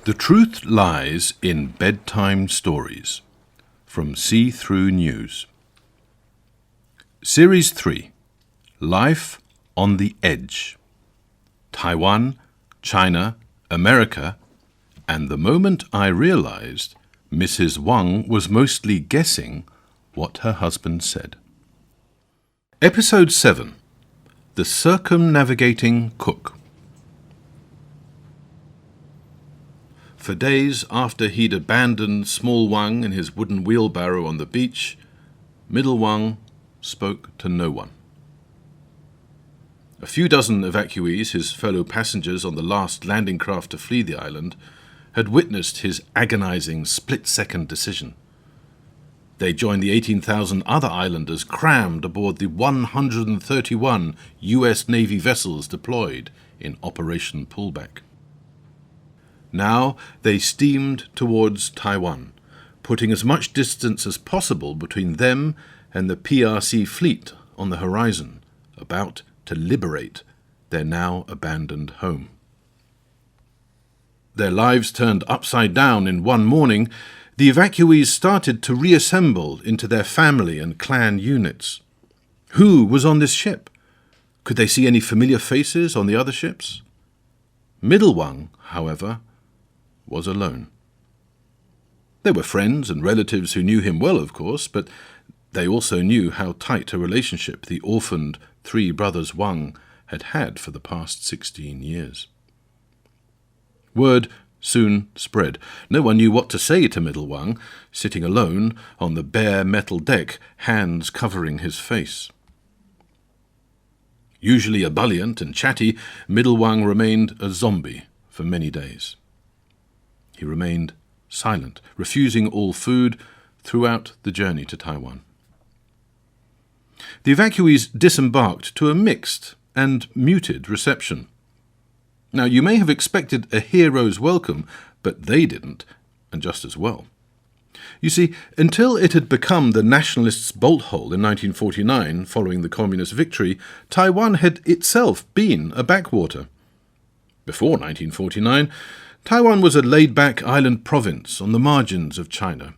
The truth lies in bedtime stories. From See Through News. Series 3. Life on the Edge. Taiwan, China, America, and the moment I realized Mrs. Wang was mostly guessing what her husband said. Episode 7. The Circumnavigating Cook. For days after he'd abandoned Small Wang and his wooden wheelbarrow on the beach, Middle Wang spoke to no one. A few dozen evacuees, his fellow passengers on the last landing craft to flee the island, had witnessed his agonizing split-second decision. They joined the 18,000 other islanders crammed aboard the 131 U.S. Navy vessels deployed in Operation Pullback. Now they steamed towards Taiwan, putting as much distance as possible between them and the PRC fleet on the horizon, about to liberate their now abandoned home. Their lives turned upside down in one morning, the evacuees started to reassemble into their family and clan units. Who was on this ship? Could they see any familiar faces on the other ships? Middle Wang, however, was alone. There were friends and relatives who knew him well, of course, but they also knew how tight a relationship the orphaned three brothers Wang had had for the past 16 years. Word soon spread. No one knew what to say to Middle Wang, sitting alone on the bare metal deck, hands covering his face. Usually ebullient and chatty, Middle Wang remained a zombie for many days. He remained silent, refusing all food throughout the journey to Taiwan. The evacuees disembarked to a mixed and muted reception. Now, you may have expected a hero's welcome, but they didn't, and just as well. You see, until it had become the nationalists' bolt hole in 1949, following the communist victory, Taiwan had itself been a backwater. Before 1949, Taiwan was a laid-back island province on the margins of China.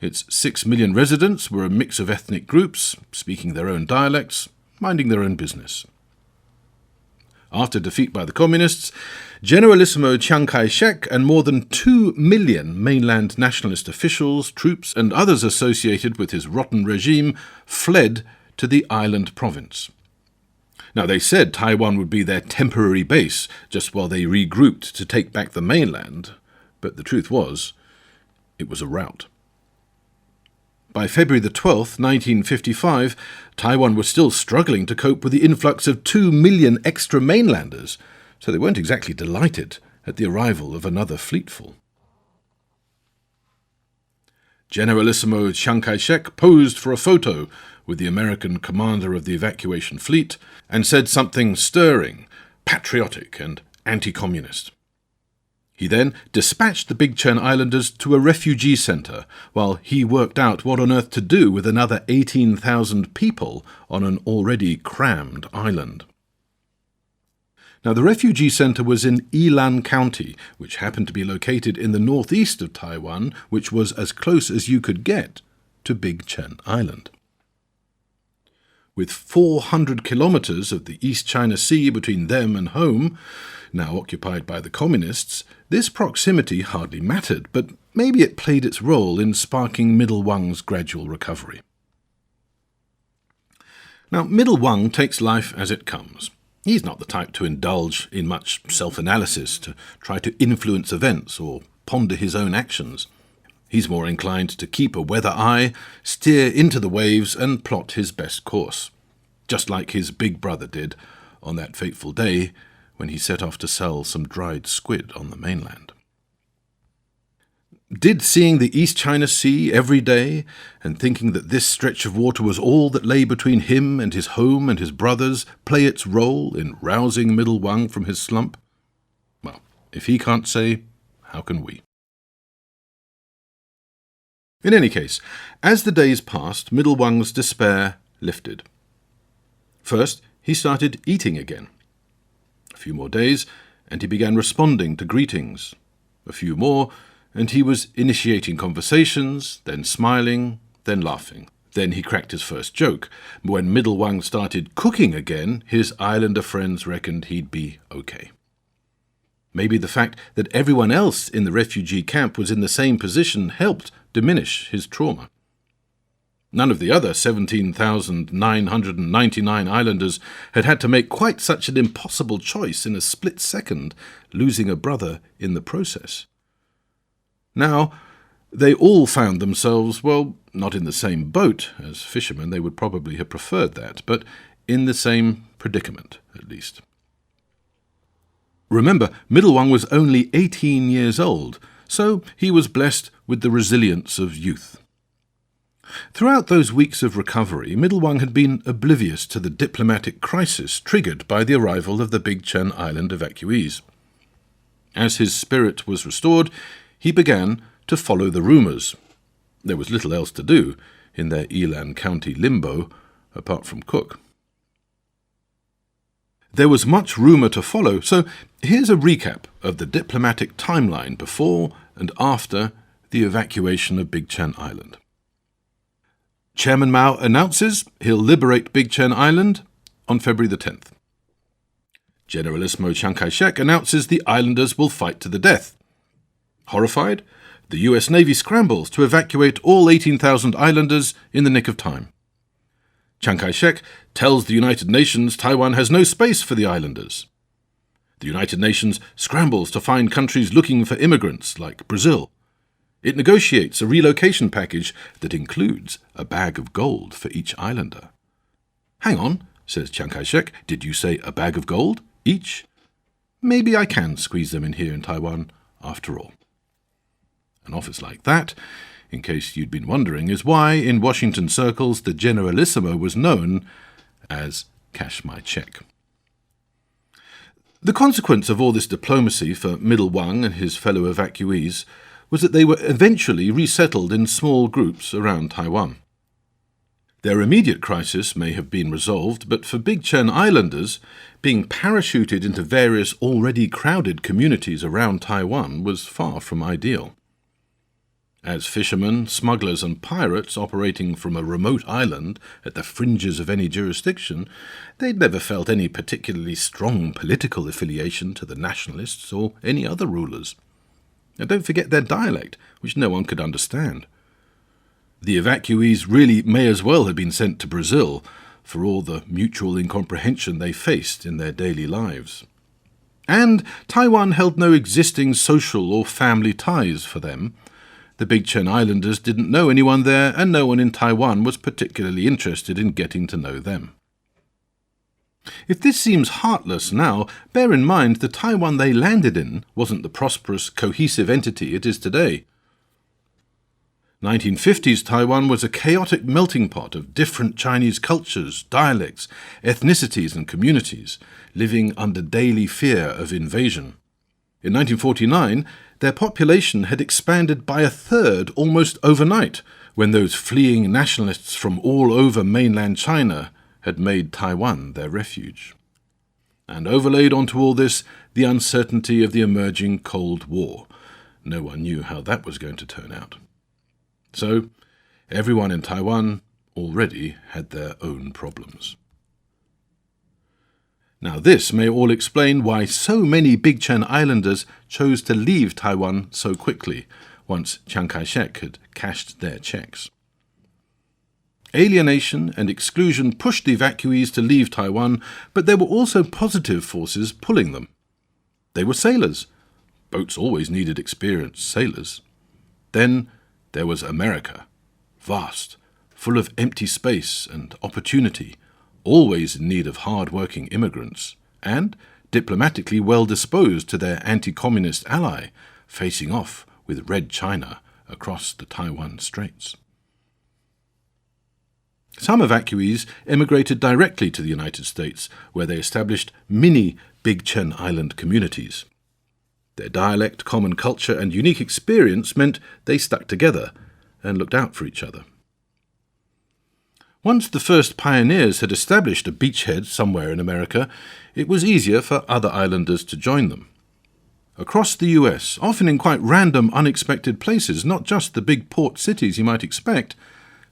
Its 6 million residents were a mix of ethnic groups, speaking their own dialects, minding their own business. After defeat by the communists, Generalissimo Chiang Kai-shek and more than 2 million mainland nationalist officials, troops, and others associated with his rotten regime fled to the island province. Now, they said Taiwan would be their temporary base just while they regrouped to take back the mainland, but the truth was, it was a rout. By February the 12th, 1955, Taiwan was still struggling to cope with the influx of 2 million extra mainlanders, so they weren't exactly delighted at the arrival of another fleetful. Generalissimo Chiang Kai-shek posed for a photo with the American commander of the evacuation fleet and said something stirring, patriotic and anti-communist. He then dispatched the Big Chen Islanders to a refugee centre while he worked out what on earth to do with another 18,000 people on an already crammed island. Now, the refugee centre was in Yilan County, which happened to be located in the northeast of Taiwan, which was as close as you could get to Big Chen Island. With 400 kilometres of the East China Sea between them and home, now occupied by the communists, this proximity hardly mattered, but maybe it played its role in sparking Middle Wang's gradual recovery. Now, Middle Wang takes life as it comes. He's not the type to indulge in much self-analysis, to try to influence events or ponder his own actions. He's more inclined to keep a weather eye, steer into the waves, and plot his best course, just like his big brother did on that fateful day when he set off to sell some dried squid on the mainland. Did seeing the East China Sea every day and thinking that this stretch of water was all that lay between him and his home and his brothers play its role in rousing Middle Wang from his slump? Well, if he can't say, how can we? In any case, as the days passed, Middle Wang's despair lifted. First, he started eating again. A few more days, and he began responding to greetings. A few more, and he was initiating conversations, then smiling, then laughing. Then he cracked his first joke. When Middle Wang started cooking again, his islander friends reckoned he'd be okay. Maybe the fact that everyone else in the refugee camp was in the same position helped diminish his trauma. None of the other 17,999 islanders had to make quite such an impossible choice in a split second, losing a brother in the process. Now, they all found themselves, well, not in the same boat. As fishermen, they would probably have preferred that, but in the same predicament, at least. Remember, Middle Wang was only 18 years old, so he was blessed with the resilience of youth. Throughout those weeks of recovery, Middle Wang had been oblivious to the diplomatic crisis triggered by the arrival of the Big Chen Island evacuees. As his spirit was restored, he began to follow the rumours. There was little else to do in their Elan County limbo, apart from cook. There was much rumour to follow, so here's a recap of the diplomatic timeline before and after the evacuation of Big Chen Island. Chairman Mao announces he'll liberate Big Chen Island on February the 10th. Generalissimo Chiang Kai-shek announces the islanders will fight to the death. Horrified, the US Navy scrambles to evacuate all 18,000 islanders in the nick of time. Chiang Kai-shek tells the United Nations Taiwan has no space for the islanders. The United Nations scrambles to find countries looking for immigrants, like Brazil. It negotiates a relocation package that includes a bag of gold for each islander. "Hang on," says Chiang Kai-shek, "did you say a bag of gold, each? Maybe I can squeeze them in here in Taiwan, after all." An office like that, in case you'd been wondering, is why in Washington circles the Generalissimo was known as "cash my check." The consequence of all this diplomacy for Middle Wang and his fellow evacuees was that they were eventually resettled in small groups around Taiwan. Their immediate crisis may have been resolved, but for Big Chen Islanders, being parachuted into various already crowded communities around Taiwan was far from ideal. As fishermen, smugglers and pirates operating from a remote island at the fringes of any jurisdiction, they'd never felt any particularly strong political affiliation to the nationalists or any other rulers. And don't forget their dialect, which no one could understand. The evacuees really may as well have been sent to Brazil for all the mutual incomprehension they faced in their daily lives. And Taiwan held no existing social or family ties for them. The Big Chen Islanders didn't know anyone there, and no one in Taiwan was particularly interested in getting to know them. If this seems heartless now, bear in mind the Taiwan they landed in wasn't the prosperous, cohesive entity it is today. 1950s Taiwan was a chaotic melting pot of different Chinese cultures, dialects, ethnicities and communities, living under daily fear of invasion. In 1949, their population had expanded by a third almost overnight, when those fleeing nationalists from all over mainland China had made Taiwan their refuge. And overlaid onto all this, the uncertainty of the emerging Cold War. No one knew how that was going to turn out. So, everyone in Taiwan already had their own problems. Now this may all explain why so many Big Chen Islanders chose to leave Taiwan so quickly, once Chiang Kai-shek had cashed their checks. Alienation and exclusion pushed the evacuees to leave Taiwan, but there were also positive forces pulling them. They were sailors. Boats always needed experienced sailors. Then there was America, vast, full of empty space and opportunity, always in need of hard-working immigrants, and diplomatically well-disposed to their anti-communist ally, facing off with Red China across the Taiwan Straits. Some evacuees emigrated directly to the United States, where they established mini Big Chen Island communities. Their dialect, common culture, and unique experience meant they stuck together and looked out for each other. Once the first pioneers had established a beachhead somewhere in America, it was easier for other islanders to join them. across the US, often in quite random, unexpected places, not just the big port cities you might expect,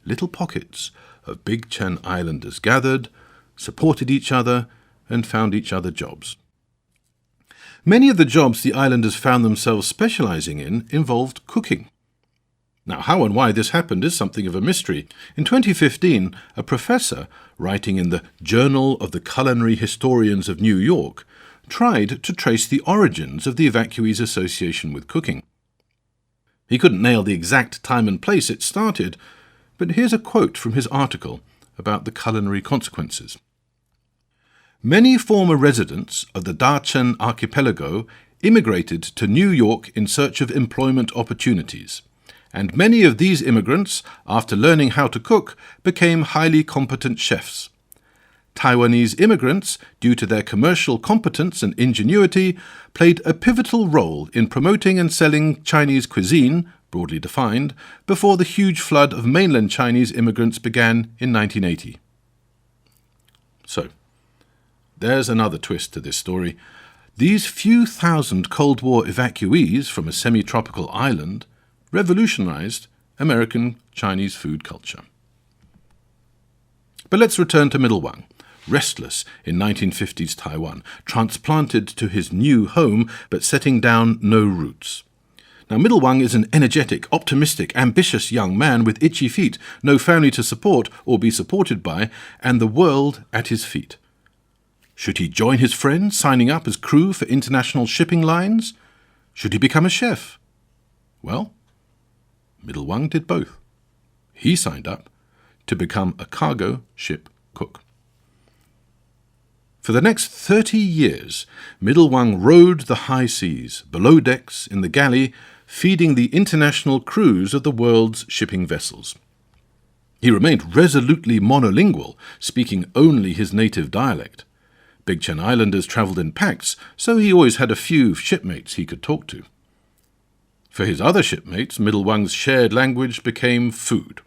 little pockets of Big Chen Islanders gathered, supported each other, and found each other jobs. Many of the jobs the islanders found themselves specializing in involved cooking. Now, how and why this happened is something of a mystery. In 2015, a professor, writing in the Journal of the Culinary Historians of New York, tried to trace the origins of the evacuees' association with cooking. He couldn't nail the exact time and place it started, but here's a quote from his article about the culinary consequences. Many former residents of the Dachen archipelago immigrated to New York in search of employment opportunities, and many of these immigrants, after learning how to cook, became highly competent chefs. Taiwanese immigrants, due to their commercial competence and ingenuity, played a pivotal role in promoting and selling Chinese cuisine, broadly defined, before the huge flood of mainland Chinese immigrants began in 1980. So, there's another twist to this story. These few thousand Cold War evacuees from a semi-tropical island revolutionized American Chinese food culture. But let's return to Middle Wang, restless in 1950s Taiwan, transplanted to his new home but setting down no roots. Now, Middle Wang is an energetic, optimistic, ambitious young man with itchy feet, no family to support or be supported by, and the world at his feet. Should he join his friends, signing up as crew for international shipping lines? Should he become a chef? Well, Middle Wang did both. He signed up to become a cargo ship cook. For the next 30 years, Middle Wang rode the high seas, below decks, in the galley, feeding the international crews of the world's shipping vessels. He remained resolutely monolingual, speaking only his native dialect. Big Chen Islanders travelled in packs, so he always had a few shipmates he could talk to. For his other shipmates, Middle Wang's shared language became food.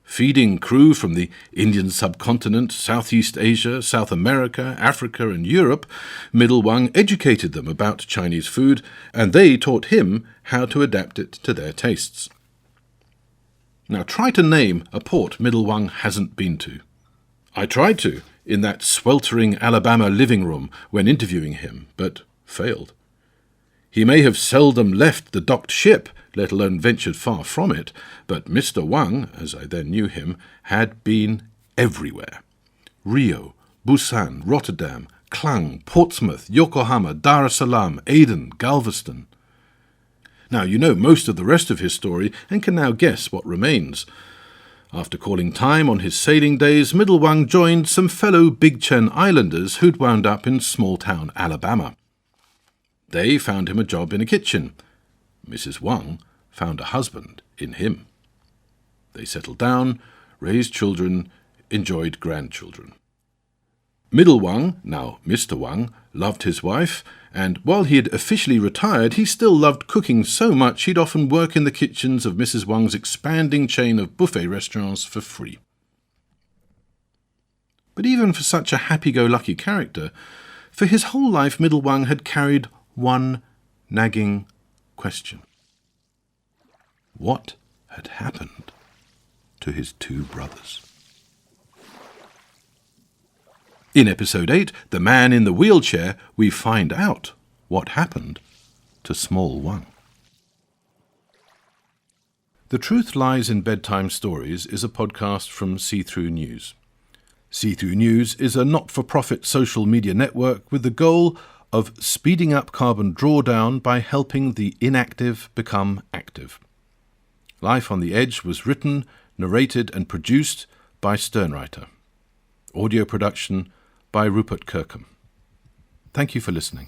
Feeding crew from the Indian subcontinent, Southeast Asia, South America, Africa, and Europe, Middle Wang educated them about Chinese food, and they taught him how to adapt it to their tastes. Now try to name a port Middle Wang hasn't been to. I tried to, in that sweltering Alabama living room when interviewing him, but failed. He may have seldom left the docked ship, let alone ventured far from it, but Mr. Wang, as I then knew him, had been everywhere. Rio, Busan, Rotterdam, Klang, Portsmouth, Yokohama, Dar es Salaam, Aden, Galveston. Now you know most of the rest of his story and can now guess what remains. After calling time on his sailing days, Middle Wang joined some fellow Big Chen Islanders who'd wound up in small-town Alabama. They found him a job in a kitchen. Mrs. Wang found a husband in him. They settled down, raised children, enjoyed grandchildren. Middle Wang, now Mr. Wang, loved his wife, and while he had officially retired, he still loved cooking so much he'd often work in the kitchens of Mrs. Wang's expanding chain of buffet restaurants for free. But even for such a happy-go-lucky character, for his whole life Middle Wang had carried one nagging question. What had happened to his two brothers? In Episode 8, The Man in the Wheelchair, we find out what happened to Small Wang. The Truth Lies in Bedtime Stories is a podcast from See-Through News. See-Through News is a not-for-profit social media network with the goal of speeding up carbon drawdown by helping the inactive become active. Life on the Edge was written, narrated and produced by SternWriter. Audio production by Rupert Kirkham. Thank you for listening.